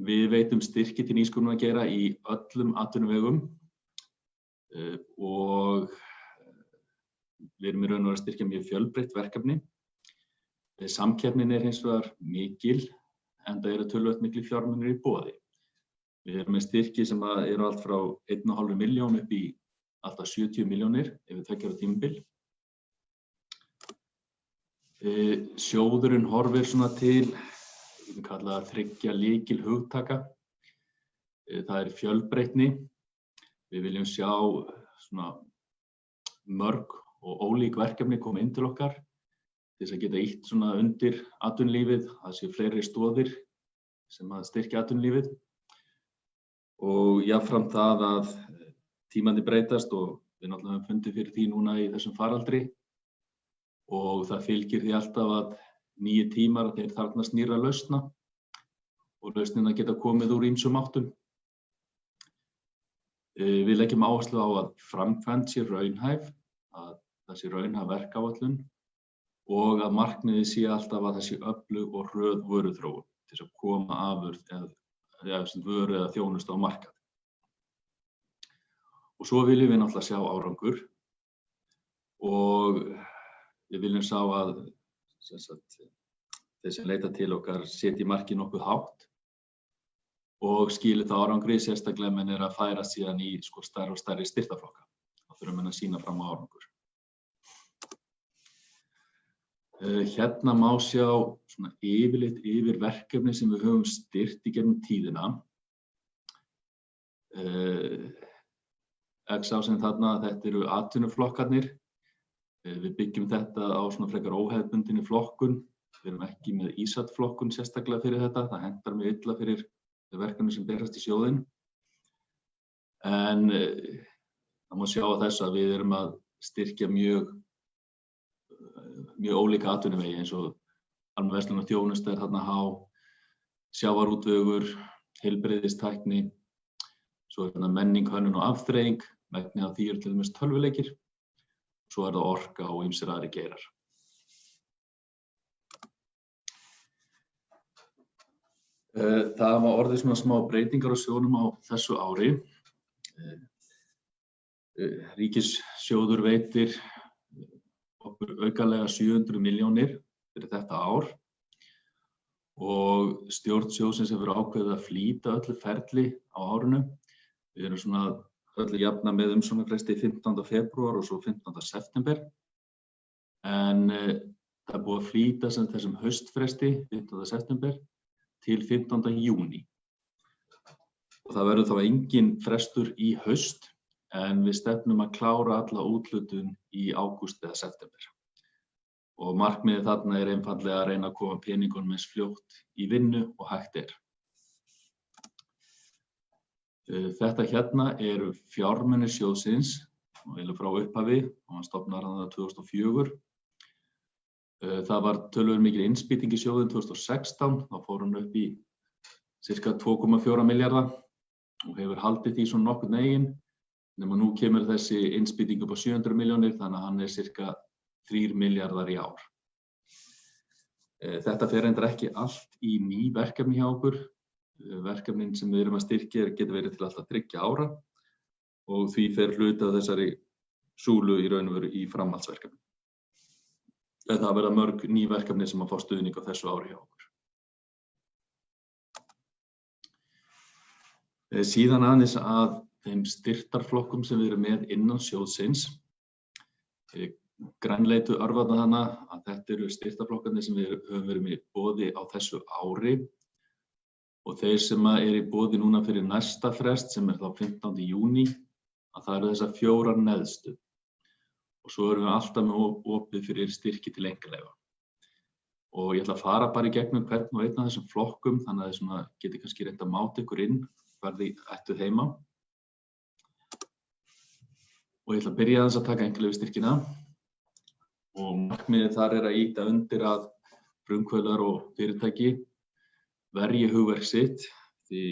Við veitum styrki til nýsköpunargeira í öllum atvinnuvegum og við erum í raun og veru að styrkja mjög fjölbreytt verkefni. Samkeppnin hins vegar mikil, enda eru töluvert miklir fjármunir í boði. Við erum með styrki sem eru allt frá 1,5 milljón upp í allt að 70 milljónir yfir 2 ára tímabil. Sjóðurinn horfir svona til, við kalla það 3 lykilhugtaka. Það fjölbreytni. Við viljum sjá svona mörg og ólík verkefni koma inn til okkar til þess að geta ýtt svona undir atvinnulífið, það séu fleiri stoðir sem að styrkja atvinnulífið. Og jafnframt það að tímandi breytast og við náttúrulega höfum fundið fyrir því núna í þessum faraldri og það fylgir því alltaf að nýju tímar þeir þarfnast nýrra lausna og lausnina geta komið úr ýmsum áttum. Við leggjum áherslu á að framkvæmd sé raunhæf, að það sé raunhæf verkáætlun og að markmiðið sé alltaf að það sé öflug og hröð vöruþróun til þess að koma afurð vöru eða þjónustu á markað. Og svo viljum við náttúrulega sjá árangur og við viljum sjá að þeir sem leita til okkar setji markið nokkuð hátt og skili það árangri, sérstaklega menn að færa síðan í stærri og stærri styrktarflokka. Þá þurfa menn að sýna fram á árangur. Hérna má sjá svona yfirleitt yfir verkefni sem við höfum styrkt í gegnum tíðina. Xá sem þarna, þetta eru atvinnuflokkarnir. Við byggjum þetta á svona frekar óhefðbundinni flokkun. Við erum ekki með ísatflokkun sérstaklega fyrir þetta. Það hentar mjög illa fyrir verkefni sem berast í sjóðinn. En það má sjá á þessu að við erum að styrkja mjög ólíka atvinnuvegi eins og almenn verslun og þjónusta þarna há, sjávarútvegur, heilbrigðistækni, svo þarna menning, hönnun og afþreying, megnið af því til dæmis tölvuleikir, svo það orka og ýmsir aðrir geirar. Það hafa orðið svona smá breytingar á sjóðnum á þessu ári. Ríkissjóður veitir okkur aukalega 700 milljónir fyrir þetta ár og stjórn sjóðsins hefur ákveðið að flýta öllu ferli á árinu. Við erum svona öllu jafna með umsóknarfresti 15. febrúar og svo 15. september. En það búið að flýta þessum haustfresti 15. september til 15. júní. Og það verður þá engin frestur í haust, en við stefnum að klára alla úthlutun í ágúst eða september. Og markmiðið þarna einfaldlega að reyna að koma peningunum eins fljótt í vinnu og hægt er. Þetta hérna eru fjármunir sjóðsins, og frá upphafi, og hann stofnar hann 2004. Það var töluvert mikil innspýting í sjóðinn 2016, þá fór hann upp í sirka 2,4 milljarða og hefur haldið því svona nokkurn veginn. Nema nú kemur þessi innspýting upp á 700 milljónir, þannig að hann sirka 3 milljarðar í ár. Þetta fer reyndar ekki allt í ný verkefni hjá okkur. Verkefnin sem við erum að styrkja geta verið til alltaf 3 ára og því fer hluti af þessari súlu í raun og veru í framhaldsverkefni. Það verða mörg ný verkefni sem að fá stuðning á þessu ári hjá okkur. Síðan aðeins að þeim styrktarflokkum sem við erum með innan sjóðsins. Grænleitu örvarnar hana að þetta eru styrktarflokkarnir sem við höfum verið með boði á þessu ári og þeir sem eru í boði núna fyrir næsta frest sem þá 15. júní að það eru þessar 4 neðstu. Og svo erum við alltaf með opið fyrir styrki til einkaleyfa. Og ég ætla að fara bara í gegnum hvern og einn af þessum flokkum þannig að þið geti kannski reynt að máta ykkur inn hvar þið ættuð heima. Og ég ætla að byrja aðeins að taka einkaleyfastyrkina og markmiðið þar að ýta undir að frumkvöðlar og fyrirtæki verji hugverk sitt því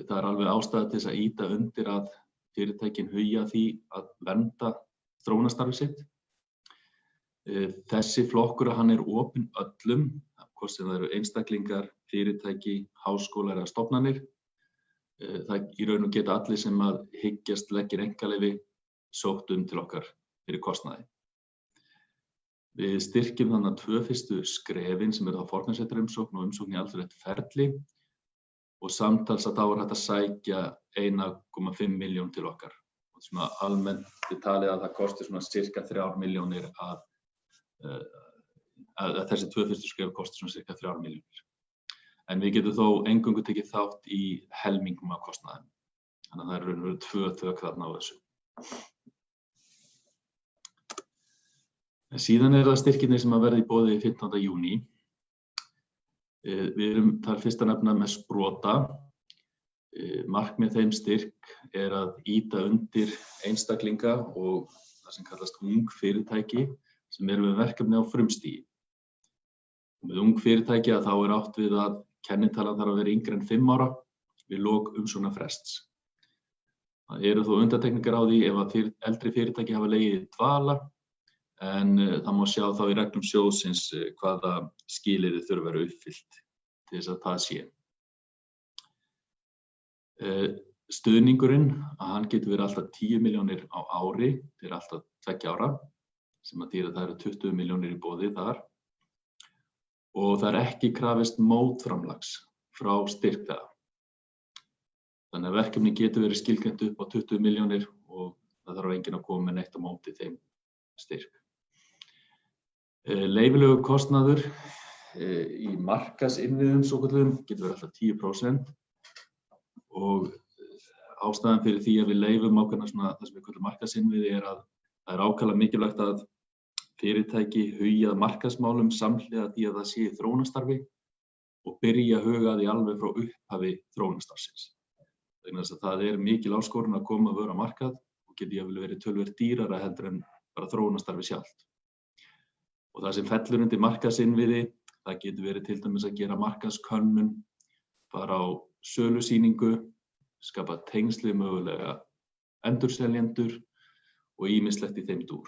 það alveg ástæða til þess að ýta undir að fyrirtækin hugi að því að vernda þróunarstarfið sitt. Þessi flokkur hann opinn öllum, hvort sem það eru einstaklingar, fyrirtæki, háskólar eða stofnanir. Það í raun og geta allir sem að hyggjast leggja einkaleyfi sótt til okkar fyrir kostnaði. Við styrkjum þannig 2 fyrstu skrefin sem þá forgangsréttarumsókn og umsókn í alþjóðlegt ferli og samtals að þá hægt að sækja 1,5 milljón til okkar. Og svona almennt talið að það kosti svona cirka 3 milljónir að þessi 2 fyrstu skref kosti svona cirka 3 milljónir. En við getum þó eingöngu tekið þátt í helmingum af kostnaðinum. Þannig að það eru 2 tök þarna á þessu. Síðan það styrkirnir sem að verða í boði 15. júní. Við erum þar fyrst að nefna með sprota. Markmið þeim styrk að ýta undir einstaklinga og það sem kallast ung fyrirtæki sem eru með verkefni á frumstigi. Með ung fyrirtæki þá átt við að kennitalan þarf að vera yngri en 5 ára við lok umsóknarfrests. Það eru þó undantekningar á því ef að eldri fyrirtæki hafa legið í dvala, en það má sjá þá í reglum sjóðsins hvaða skilyrði þurfa að vera uppfyllt til þess að það sé. Stuðningurinn, hann getur verið alltaf 10 milljónir á ári til alltaf 2 ára, sem að þýðir að það eru 20 milljónir í boði þar. Og það ekki krafist mótframlags frá styrkþega. Þannig að verkefni getur verið skilgreint upp á 20 milljónir og það þarf enginn að koma með neitt á móti þeim styrk. Leyfilegur kostnaður í markaðsinnviðum svokölluðum getur verið alltaf 10% og ástæðan fyrir því að við leyfum ákveðna svona það sem við kallum markaðsinnviði að það ákaflega mikilvægt að fyrirtæki hugi að markaðsmálum samhliða því að það sé í þróunarstarfi og byrja að huga því alveg frá upphafi þróunarstarfsins. Þannig að það mikil áskorun að koma að vera á markað og geti jafnvel verið töluvert dýrara heldur en bara þróunarstarfi sjálft. Og það sem fellur undir markaðsinnviði, það getur verið til dæmis að gera markaðskönnun, fara á sölusýningu, skapa tengsli mögulega endurseljendur og ýmislegt í þeim dúr.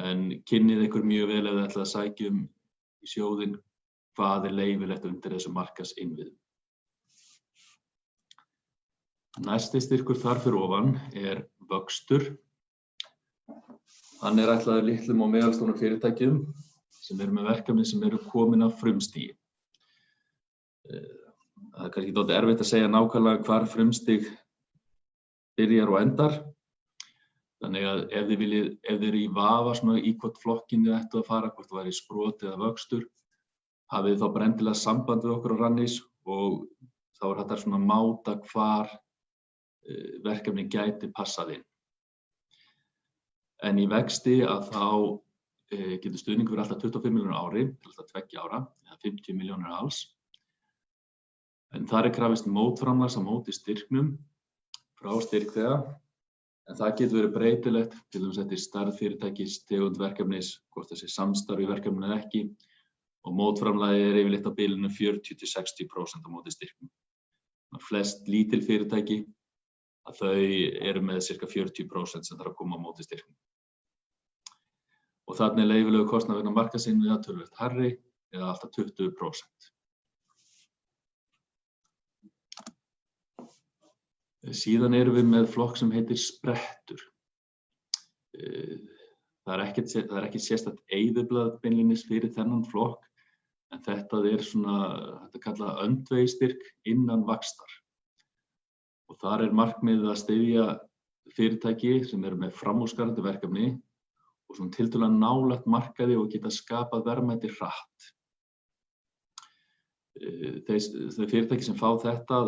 En kynnið ykkur mjög vel ef þið ætlið að sækja í sjóðinn hvað leyfilegt undir þessu markaðsinnviðum. Næsti styrkur þar fyrir ofan vöxtur. Hann ætlaður litlum og meðalstórum fyrirtækjum sem eru með verkefni sem eru komin af frumstigi. Það kannski dálítið erfitt að segja nákvæmlega hvar frumstig byrjar og endar. Þannig að ef þið eru í vafa svona í hvort flokkinn þið ættu að fara, hvort það væri sproti eða vöxtur, hafið þá bara endilega samband við okkur á Rannís og þá hægt að svona máta hvar verkefni gæti passað inn. En í vexti að þá getur stuðningur verið alltaf 25 milljónir á ári, til alltaf 2 ára, eða 50 milljónir alls. En þar krafist mótframlags á móti styrknum frá styrkþega. En það getur verið breytilegt, til dæmis eftir stærð fyrirtækis, tegund verkefnis, hvort þessi samstarf í verkefninu eða ekki, og mótframlagið yfirleitt á bilinu 40–60% á móti styrknum. Flest lítil fyrirtæki, að þau eru með cirka 40% sem þarf að koma á móti styrknum. Og þarna leyfilegur kostnaður vegna markaðsinnviða töluvert hærri eða alltaf 20%. Síðan erum við með flokk sem heitir sprettur. Það er ekki sérstakt eyðublað beinlínis fyrir þennan flokk, en þetta kallað öndvegisstyrk innan vaxtar. Og þar markmiðið að styðja fyrirtæki sem eru með framúrskarandi verkefni og svona tiltölulega nálægt markaði og geta skapað verðmæti hratt. Þau fyrirtæki sem fá þetta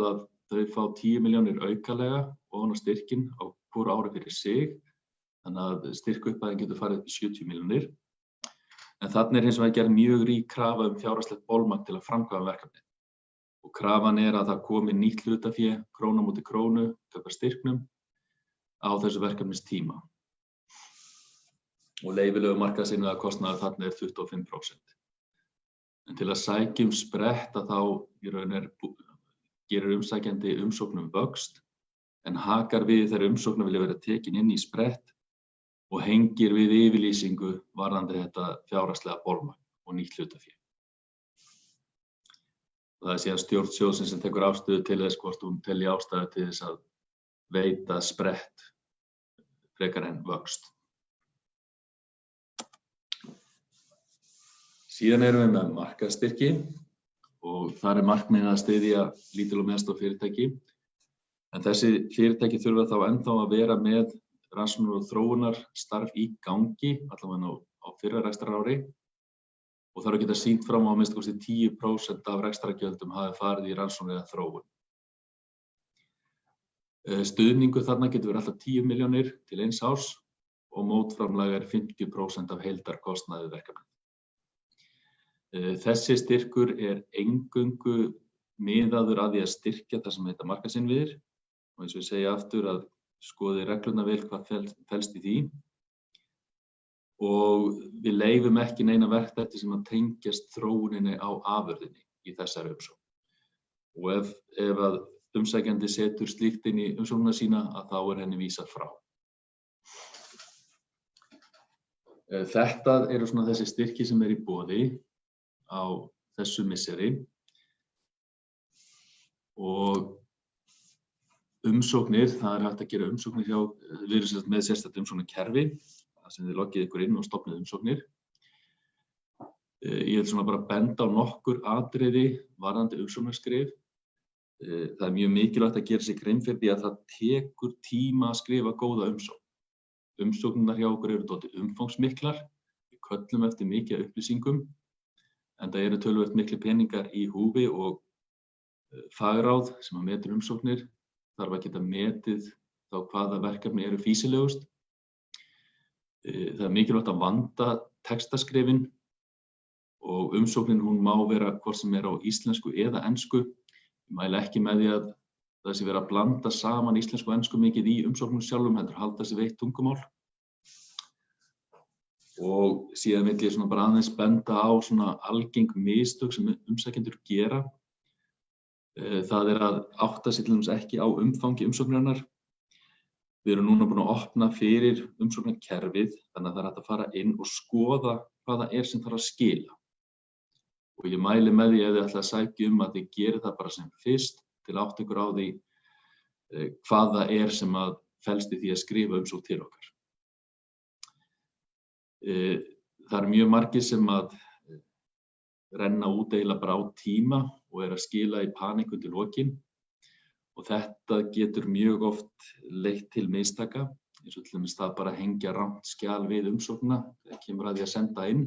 þau fá 10 milljónir aukalega ofan á styrkinn á hvoru ári fyrir sig, þannig að styrkupphæðin getur farið upp í 70 milljónir. En þarna hins vegar gerð mjög rík krafa fjárhagslegt bolmagn til að framkvæma verkefnið. Og krafan að það komi nýtt hlutafé, króna á móti krónu, gagnvart styrknum, á þessu verkefnistíma. Og leyfilegur markaðsinnviða kostnaður þarna 25%. En til að sækja sprett þá í raun gerir umsækjandi umsókn vöxt, en hakar við þegar umsóknar vilja vera tekin inn í sprett og hengir við yfirlýsingu varðandi þetta fjárhagslega bolmagn og nýtt hlutafé. og það síðan stjórn sjóðsins sem tekur afstöðu til þess hvort hún telji ástæðu til þess að veita sprett frekar en vöxt. Síðan erum við með markaðsstyrki og þar markmiðið að styðja lítil og meðalstór fyrirtæki. En þessi fyrirtæki þurfa þá ennþá að vera með rannsóknar og þróunar starf í gangi, allavega á fyrra rekstrarári, og þarf að geta sýnt fram á að minnsta kosti 10% af rekstrargjöldum hafi farið í rannsóknir eða þróun. Stuðningur þarna getur verið alltaf 10 milljónir til 1 árs og mótframlag 50% af heildarkostnaði verkefnið. Þessi styrkur eingöngu miðaður að því að styrkja það sem heita markaðsinnviðir og eins og ég segi aftur að skoði reglurnar vel hvað felst í því og við leyfum ekki neina verkþætti sem að tengjast þróuninni á afurðinni í þessari umsókn. Og ef að umsækjandi setur slíkt inn í umsóknina sína að þá henni vísað frá. Þetta eru svona þessi styrki sem í boði á þessu misseri og umsóknir, það hægt að gera umsóknir hjá, við erum með sérstakt umsóknarkerfi, það sem þið loggið ykkur inn og stofnið umsóknir. Ég vil svona bara benda á nokkur atriði varðandi umsóknarskrif. Það mjög mikilvægt að gera sig grein fyrir því að það tekur tíma að skrifa góða umsókn. Umsóknirnar hjá okkur eru dálítið umfangsmiklar, við köllum eftir mikið upplýsingum, enda eru töluvert miklir peningar í húfi og fagráð sem að metur umsóknir þarf að geta metið þá hvaða verkefni eru fýsilegust. Það mikilvægt að vanda textaskrifin og umsóknin hún má vera hvort sem á íslensku eða ensku. Ég mæli ekki með því að það sé verið að blanda saman íslensku og ensku mikið í umsóknum sjálfum, heldur halda sig við eitt tungumál. Og síðan vil ég svona bara aðeins benda á svona algeng mistök sem umsækjendur gera. Það að átta sig til dæmis ekki á umfangi umsóknarinnar. Við erum núna búin að opna fyrir umsóknarkerfið, þannig að það hægt að fara inn og skoða hvað það sem þarf að skila. Og ég mæli með því ef þið ætla að sækja að þið gerir það bara sem fyrst til að átta ykkur á því hvað það sem að felst í því að skrifa umsókn til okkar. Það mjög margir sem að renna út eiginlega bara á tíma og að skila í panik undir lokin. Og þetta getur mjög oft leitt til mistaka, eins og til dæmis það bara að hengja rangt skjal við umsóknina þegar kemur að því að senda inn.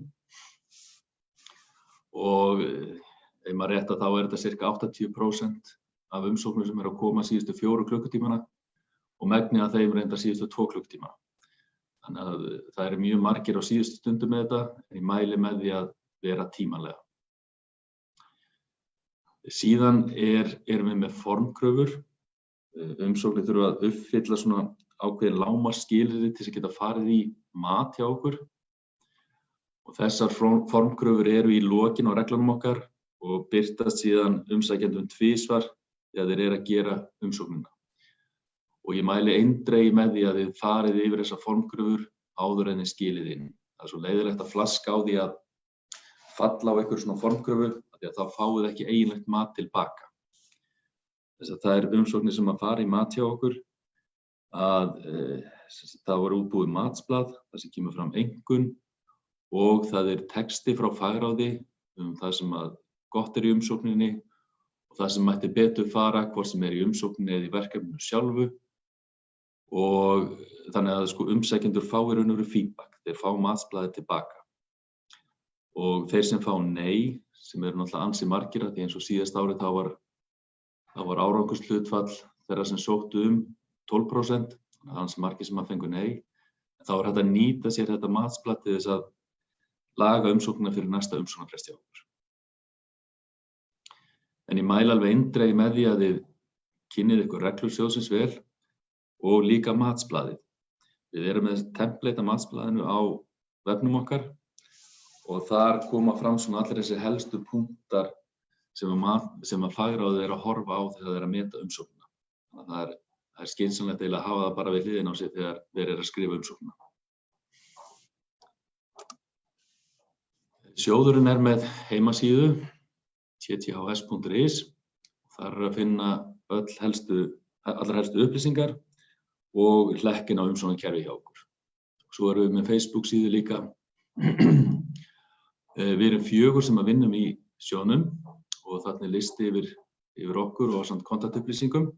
Og ef maður rétt þá þetta cirka 80% af umsóknum sem að koma síðustu 4 klukkutímana og megnið af þeim reyndar síðustu 2 klukkutíma. Þannig að það mjög margir á síðustu stundu með þetta, en ég mæli með því að vera tímanlega. Síðan erum við með formkröfur. Umsóknir þurfa að uppfylla svona ákveðin lágmarksskilyrði til þess að geta farið í mat hjá okkur. Og þessar formkröfur eru í lokin á reglunum okkar og birtast síðan umsækjendum tvisvar þegar þeir að gera umsóknina. Og ég mæli eindregið með því að þið farið yfir þessar formkröfur áður en þið skilið inn. Það svo leiðilegt að flaska á því að falla á einhver svona formkröfu, því að þá fáið ekki eiginlegt mat tilbaka. Þess að það umsóknir sem að fara í mat hjá okkur að það var útbúið matsblað, það sem kemur fram einkunn og það texti frá fagráði það sem að gott í umsókninni og það sem mætti betur fara, hvort sem í umsókninni eða í verkefninu sjálfu. Og þannig að umsækjendur fá í raun og veru feedback, þeir fá matsblaðið tilbaka. Og þeir sem fá nei, sem eru náttúrulega ansi margir, því eins og síðast árið þá var árangurshlutfall þeirra sem sóttu 12%, þannig að ansi margir sem að fengu nei. Þá hægt að nýta sér þetta matsblað til þess að laga umsóknina fyrir næsta umsóknarfresti hjá okkur. En ég mæli alveg eindregið með því að þið kynnið ykkur reglur sjóðsins vel og líka matsblaðið. Við erum með template af matsblaðinu á vefnum okkar og þar koma fram svona allir þessi helstu punktar sem að fagráðið að horfa á þegar þeir að meta umsóknina. Þannig að það skynsamlegt að hafa það bara við hliðina á sig þegar þeir að skrifa umsóknina. Sjóðurinn með heimasíðu tths.is. Þar að finna allar helstu upplýsingar og hlekkin á umsóknarkerfi hjá okkur. Svo erum við með Facebook síðu líka. Við erum 4 sem að vinnum í sjóðnum og þarna listi yfir okkur og samt kontaktupplýsingum.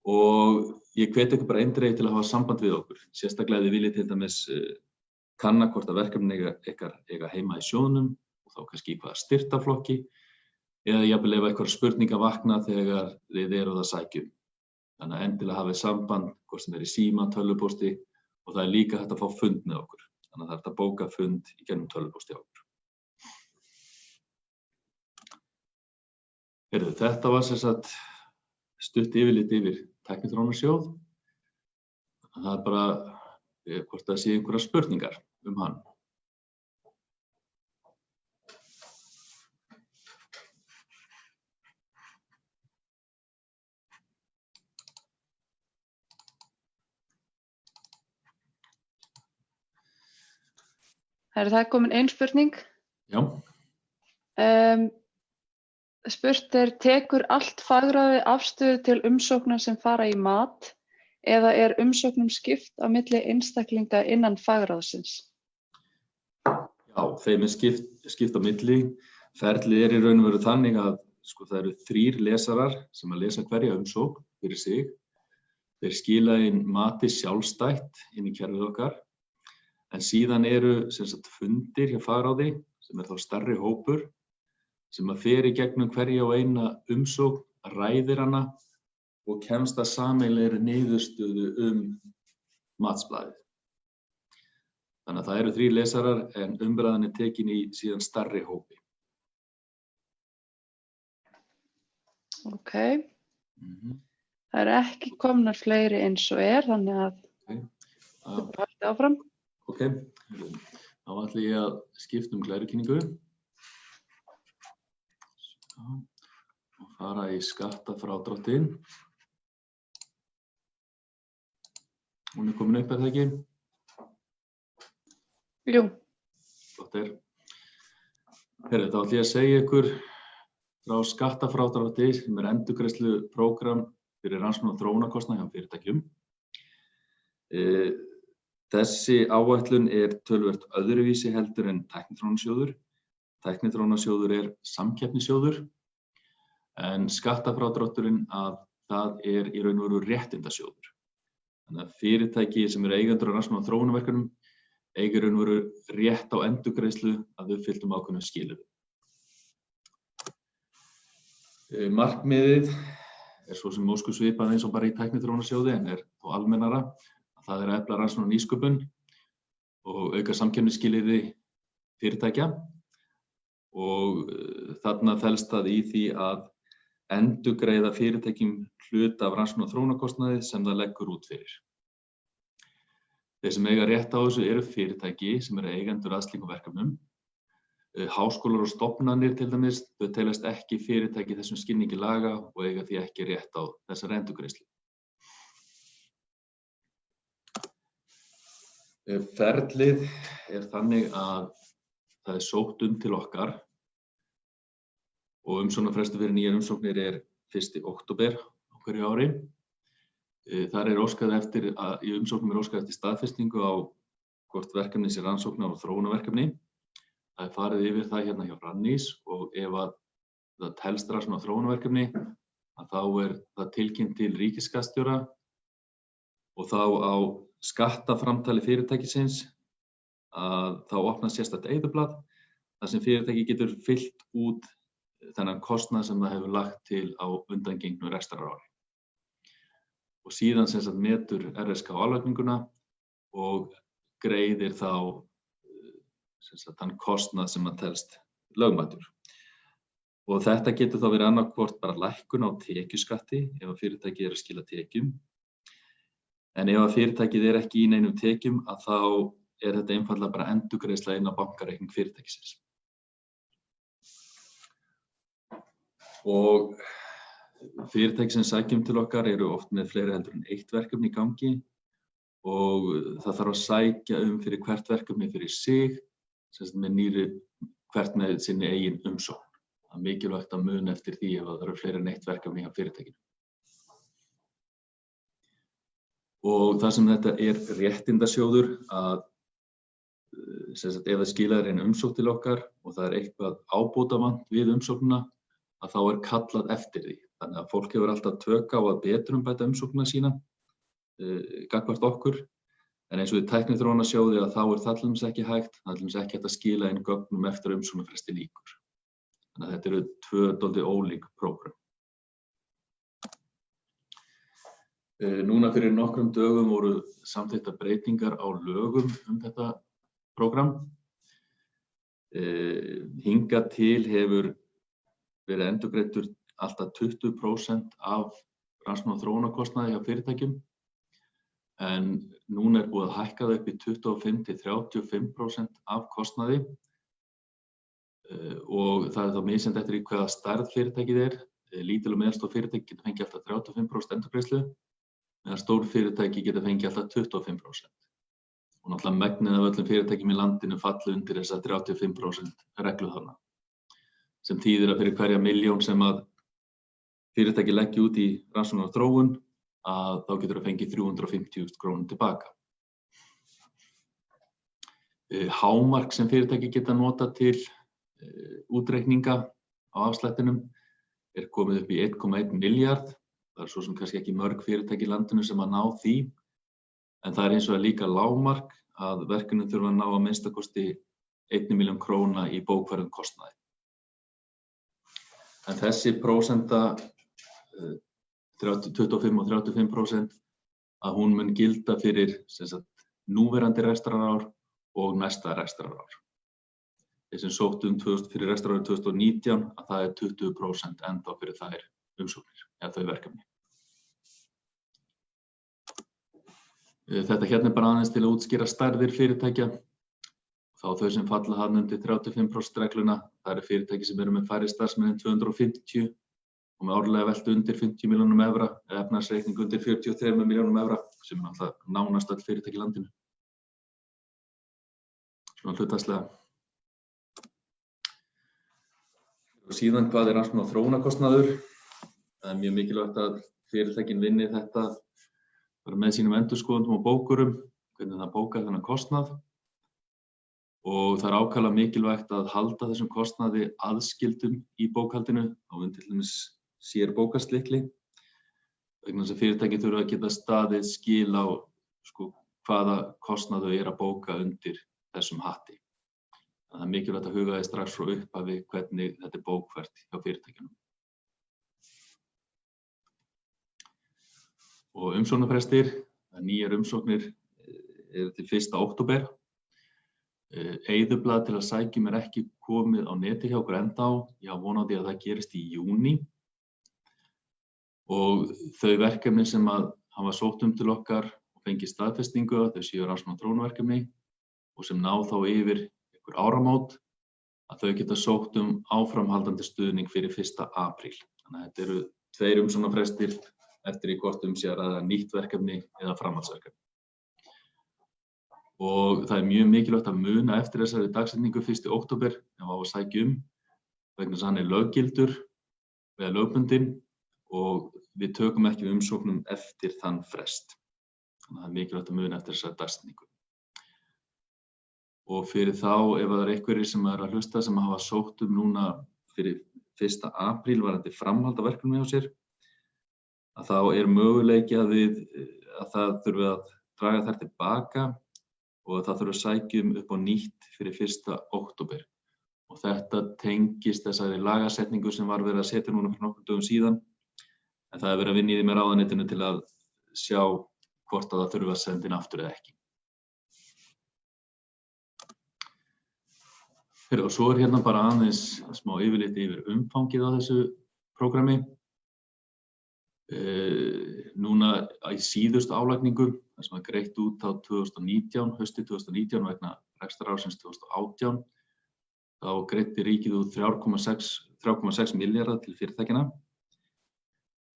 Og ég hvet ykkur bara eindregið til að hafa samband við okkur. Sérstaklega þið viljið til dæmis kanna hvort að verkefni ykkar eiga heima í sjóðnum og þá kannski í hvaða styrktarflokki eða jafnvel ef eitthvað spurninga vakna þegar þið eruð að sækja. Þannig að endilega hafið samband, hvort sem í síma, tölvupósti og það líka hægt að fá fund með okkur. Þannig að það er hægt að bóka fund í gegnum tölvupósti á okkur. Þetta var sem sagt stutt yfirlit yfir Tækniþróunarsjóð. Það er bara hvort það sé einhverjar spurningar hann. Það er komin ein spurning. Já. Spurt tekur allt fagráðið afstöðu til umsókna sem fara í mat eða umsóknum skipt á milli einstaklinga innan fagráðsins? Já, þeim skipt á milli. Ferlið í raun og veru þannig að það eru 3 lesarar sem að lesa hverja umsókn fyrir sig. Þeir skila inn mati sjálfstætt inn í kerfið okkar. En síðan eru fundir hjá fagráði sem þá stærri hópur sem að fer í gegnum hverja og eina umsókn, ræðir hana og kemst að sameiginlegri niðurstöðu matsblaðið. Þannig að það eru 3 lesarar en umræðan tekin í síðan stærri hópi. Ok. Það eru ekki komnar fleiri eins og þannig að við haldum áfram. Ok, þá ætla ég að skipta glærukynningu og fara í skattafrádráttinn. Hún komin upp, það ekki? Jú. Flott Þá ætla ég að segja ykkur frá skattafrádrætti sem endurgreiðsluprógram fyrir rannsókn og þróunarkostnað hjá fyrirtækjum. Þessi áætlun töluvert öðruvísi heldur en Tækniþróunarsjóður. Tækniþróunarsjóður samkeppnissjóður, en skattafrádrátturinn það í raun og veru réttindasjóður. Þannig að fyrirtæki sem eigendur að rannsókn og þróunarverkefnum eiga í raun og veru rétt á endurgreiðslu að uppfylltum ákveðnum skilyrðum. Markmiðið svo sem óskum svipað eins og bara í Tækniþróunarsjóði en þó almennara. Það að efla rannsókn og nýsköpun og auka samkeppnisskilyrði fyrirtækja og þarna felst það í því að endurgreiða fyrirtækjum hluta af rannsókn og þróunarkostnaði sem það leggur út fyrir. Þeir sem eiga rétt á þessu eru fyrirtæki sem eigendur að slíkum verkefnum. Háskólar og stofnanir til dæmis, þau teljast ekki fyrirtæki í þessum skilningi laga og eiga því ekki rétt á þessari endurgreiðslu. Ferlið þannig að það sótt til okkar og umsóknarfrestur fyrir nýjar umsóknir 1. október á hverju ári. Þar óskað eftir, í umsóknum óskað eftir staðfestingu á hvort verkefni sé rannsóknar- og þróunarverkefni. Það farið yfir það hérna hjá Rannís og ef það telst rannsóknar- og þróunarverkefni þá það tilkynnt til ríkisskattstjóra og þá á skattaframtali fyrirtækisins þá opnast sérstakt eyðublað þar sem fyrirtæki getur fyllt út þennan kostnað sem það hefur lagt til á undangengnu rekstrarári. Og síðan metur RSK álagninguna og greiðir þá þann kostnað sem telst lögmætur. Og þetta getur þá verið annaðhvort bara lækkun á tekjuskatti ef að fyrirtæki að skila tekjum. En ef að fyrirtækið ekki í neinum tekjum þá þetta einfaldlega bara endurgreiðsla inn á bankareikning fyrirtækisins. Og fyrirtæki sem sækjum til okkar oft með fleiri heldur en eitt verkefni í gangi og það þarf að sækja fyrir hvert verkefni fyrir sig, hvert með sinni eigin umsókn. Það mikilvægt að muna eftir því ef það eru fleiri en eitt verkefni hjá fyrirtækinu. Og það sem þetta er réttindasjóður að ef það skilar inn umsókn til okkar og það er eitthvað ábótavant við umsóknina, að þá er kallað eftir því. Þannig að fólk hefur alltaf tök á að betrumbæta umsóknina sína gagnvart okkur. En eins og í Tækniþróunarsjóði að þá er það til dæmis ekki hægt. Það er til dæmis ekki hægt að skila inn gögnum eftir að umsóknarfresti lýkur. Þannig að þetta eru tvö dálítið ólík prógram. Núna fyrir nokkrum dögum voru samþykktar breytingar á lögum þetta prógram. Hingað til hefur verið endurgreiddur alltaf 20% af rannsóknar- og þróunarkostnaði hjá fyrirtækjum. En núna er búið að hækka það upp í 25–35% af kostnaði. Og það er þá misjafnt eftir í hvaða stærð fyrirtækið er. Lítil og meðalstór fyrirtæki geta fengið alltaf 35% endurgreiðslu, meðan stór fyrirtæki geta fengið alltaf 25%. Og náttúrulega megnið af öllum fyrirtækjum í landinu falli undir þessa 35% reglu þarna. Sem þýðir að fyrir hverja milljón sem að fyrirtæki leggja út í rannsóknar og þróun, að þá getur það fengið 350.000 krónur tilbaka. Hámark sem fyrirtæki geta notað til útreikninga á afslættinum er komið upp í 1,1 milljarð. Það er svo sem kannski ekki mörg fyrirtæki í landinu sem að ná því, en það er eins og líka lágmark að verkefnin þurfa að ná að minnsta kosti 1 milljón króna í bókfærðum kostnaði. En þessi prósenta, 25 og 35%, að hún mun gilda fyrir núverandi rekstrarár og næsta rekstrarár. Þeir sem sóttu fyrir rekstrarárið 2019, að það er 20% ennþá fyrir þær umsóknir, eða þau verkefni. Þetta hérna er bara aðeins til að útskýra stærðir fyrirtækja. Þá þau sem falla þarna undir 35% regluna, það eru fyrirtæki sem eru með færri starfsmenn en 250 og með árlega veltu undir 50 milljónum evra, eða efnahagsreikning undir 43 milljónum evra, sem er alltaf nánast öll fyrirtæki í landinu. Svona hlutfallslega. Og síðan hvað er rannsóknar- og þróunarkostnaður? Það er mjög mikilvægt að fyrirtækin vinni þetta bara með sínum endurskoðendum og bókurum, hvernig það bókar þennan kostnað. Og það er ákaflega mikilvægt að halda þessum kostnaði aðskildum í bókhaldinu, á til dæmis sér bókhaldslykkli. Vegna þess að fyrirtæki þurfa að geta staðið skil á hvaða kostnaðu er að bóka undir þessum hatti. Það er mikilvægt að huga því strax frá upphafi hvernig þetta er bókfært hjá fyrirtækjunum. Og umsóknarfrestir, nýjar umsóknir eru til 1. október. Eyðublað til að sækja er ekki komið á neti hjá okkur ennþá. Ég á von á því að það gerist í júní. Og þau verkefni sem að hafa sótt til okkar og fengið staðfestingu, þau séu rannsóknar- og þróunarverkefni og sem ná þá yfir einhver áramót, að þau geta sótt áframhaldandi stuðning fyrir 1. apríl. Þannig að þetta eru 2 umsóknarfrestir eftir í hvort sé að ræða nýtt verkefni eða framhaldsverkefni. Og það er mjög mikilvægt að muna eftir þessari dagsetningu 1. október ef á að sækja vegna þess að hann er löggildur eða lögbundinn og við tökum ekki umsóknum eftir þann frest. Þannig að það er mikilvægt að muna eftir þessari dagsetningu. Og fyrir þá, ef það er einhverjir sem er að hlusta sem hafa sótt núna fyrir 1. apríl varðandi framhald af verkefni hjá sér, að þá er möguleiki að það þurfi að draga þær tilbaka og það þurfi að sækja upp á nýtt fyrir 1. október. Og þetta tengist þessari lagasetningu sem var verið að setja núna fyrir nokkrum dögum síðan, en það er verið að vinna í því með ráðuneytinu til að sjá hvort að það þurfi að senda inn aftur eða ekki. Og svo er hérna bara aðeins smá yfirlit yfir umfangið á þessu prógrami. Núna í síðustu álagningu, það sem var greitt út á 2019, haustið 2019 vegna rekstrarársins 2018, þá greiddi ríkið út 3,6 milljarða til fyrirtækjanna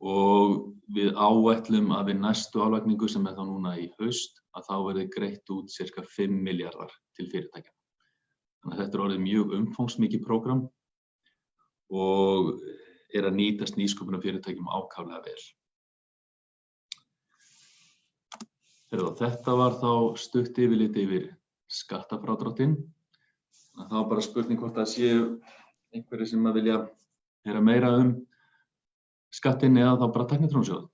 og við áætlum að við næstu álagningu sem er þá núna í haust, að þá verði greitt út sirka 5 milljarðar til fyrirtækjanna. Þannig að þetta er orðið mjög umfangsmikið prógram og að nýtast nýsköpunarfyrirtækjum ákaflega vel. Þetta var þá stutt yfirlit yfir skattafrádráttinn. Það var bara spurning hvort það séu einhverjir sem að vilja heyra meira skattinn eða þá bara Tækniþróunarsjóð.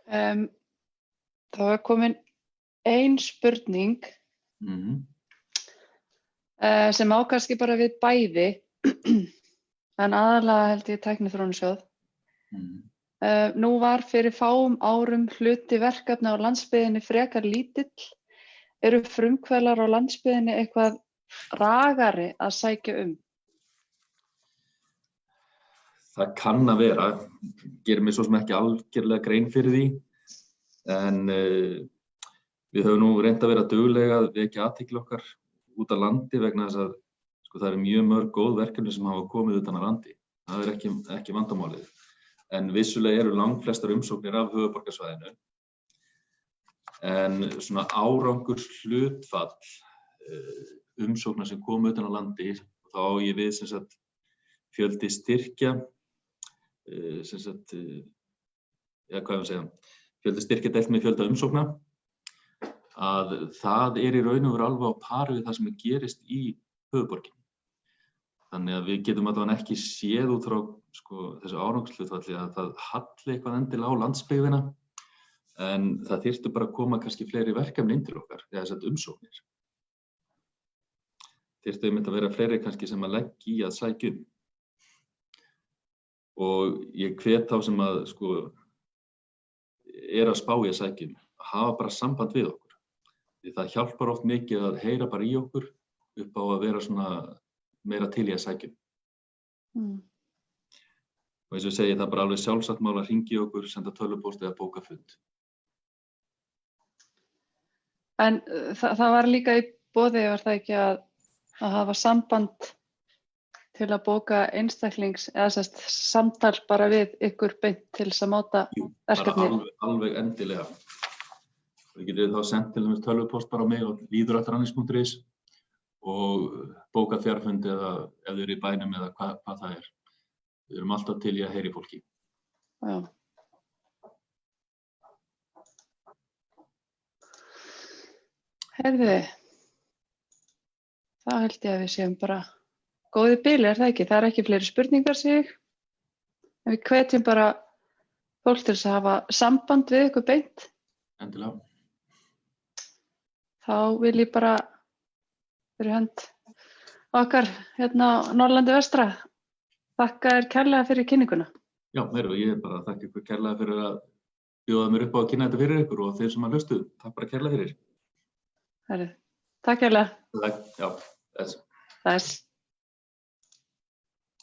Það var komin ein spurning sem á kannski bara við bæði, en aðalega held ég Tækniþróunarsjóð. Nú var fyrir fáum árum hluti verkefna á landsbyggðinni frekar lítill. Eru frumkvöðlar á landsbyggðinni eitthvað ragari að sækja Það kann að vera, gerir mig svo sem ekki algjörlega grein fyrir því, en við höfum nú reynt að vera dugleg að vekja athygli okkar út af landi vegna þess að það eru mjög mörg góð verkefni sem hafa komið utan af landi. Það ekki vandamálið. En vissulega eru langflestar umsóknir af höfuðborgarsvæðinu. En svona árangurshlutfall umsókna sem komu utan af landi, þá á ég við sem sagt fjöldi styrkja, fjöldi styrkja deilt með fjölda umsókna, að það í raun og veru alveg á pari við það sem gerist í höfuðborginni. Þannig að við getum allavega ekki séð út frá þessu árangurshlutfalli að það halli eitthvað endilega á landsbyggðina, en það þyrftu bara að koma kannski fleiri verkefni inn til okkar, eða þessar umsóknir. Þyrftu að vera fleiri kannski sem að leggja í að sækja Og ég hvet þá sem að að spá í að sækja hafa bara samband við okkur. Því það hjálpar oft mikið að heyra bara í okkur upp á að vera svona meira til í að sækja. Og eins og ég segi, það bara alveg sjálfsagt mál að hringja í okkur, senda tölvupóst eða bóka fund. En það var líka í boði, var það ekki að hafa samband til að bóka einstaklings eða samtal bara við ykkur beint til þess að máta verkefni? Jú, bara alveg endilega. Við getum þá sendt til dæmis tölvupóst bara á mig og líður@rannís.is og bóka fjarfund eða ef þau eru í bænum eða hvað það er. Við erum alltaf til í að heyra í fólki. Já. Heyrðu, þá held ég að við séum bara góði bili, það ekki? Það ekki fleiri spurningar sig. En við hvetjum bara fólk til þess að hafa samband við ykkur beint. Endilega. Þá vil ég bara fyrir hönd okkar hérna á Norðurlandi vestra þakka þér kærlega fyrir kynninguna. Já, ég bara þakka ykkur kærlega fyrir að bjóða mér upp á að kynna þetta fyrir ykkur og þeir sem að hlustuðu, takk bara kærlega fyrir. Herri, takk kærlega. Takk, já, þess.